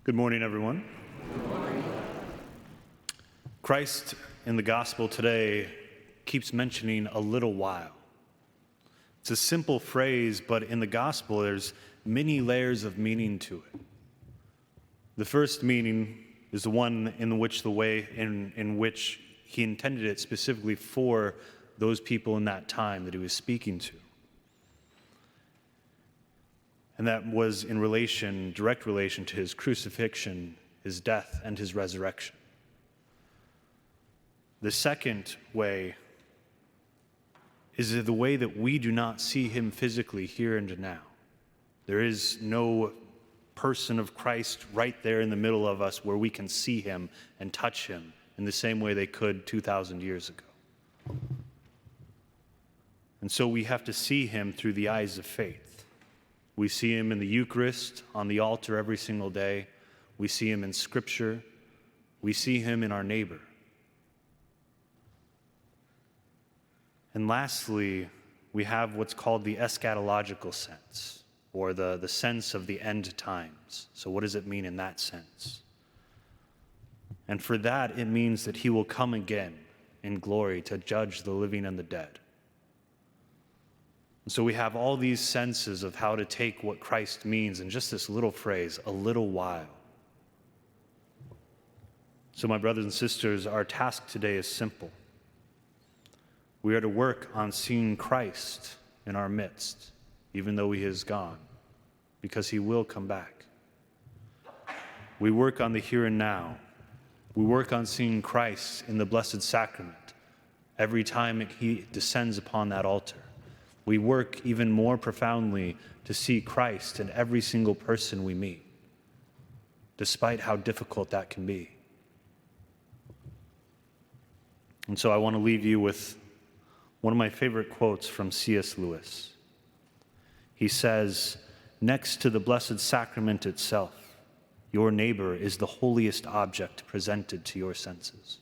Good morning, everyone. Christ in the gospel today keeps mentioning a little while. It's a simple phrase, but in the gospel there's many layers of meaning to it. The first meaning is the one in which the way in which he intended it specifically for those people in that time that he was speaking to. And that was in direct relation to his crucifixion, his death, and his resurrection. The second way is the way that we do not see him physically here and now. There is no person of Christ right there in the middle of us where we can see him and touch him in the same way they could 2,000 years ago. And so we have to see him through the eyes of faith. We see him in the Eucharist, on the altar every single day. We see him in Scripture. We see him in our neighbor. And lastly, we have what's called the eschatological sense, or the sense of the end times. So what does it mean in that sense? And for that, it means that he will come again in glory to judge the living and the dead. And so we have all these senses of how to take what Christ means in just this little phrase, a little while. So my brothers and sisters, our task today is simple. We are to work on seeing Christ in our midst, even though he is gone, because he will come back. We work on the here and now. We work on seeing Christ in the Blessed Sacrament every time he descends upon that altar. We work even more profoundly to see Christ in every single person we meet, despite how difficult that can be. And so I want to leave you with one of my favorite quotes from C.S. Lewis. He says, "Next to the Blessed Sacrament itself, your neighbor is the holiest object presented to your senses."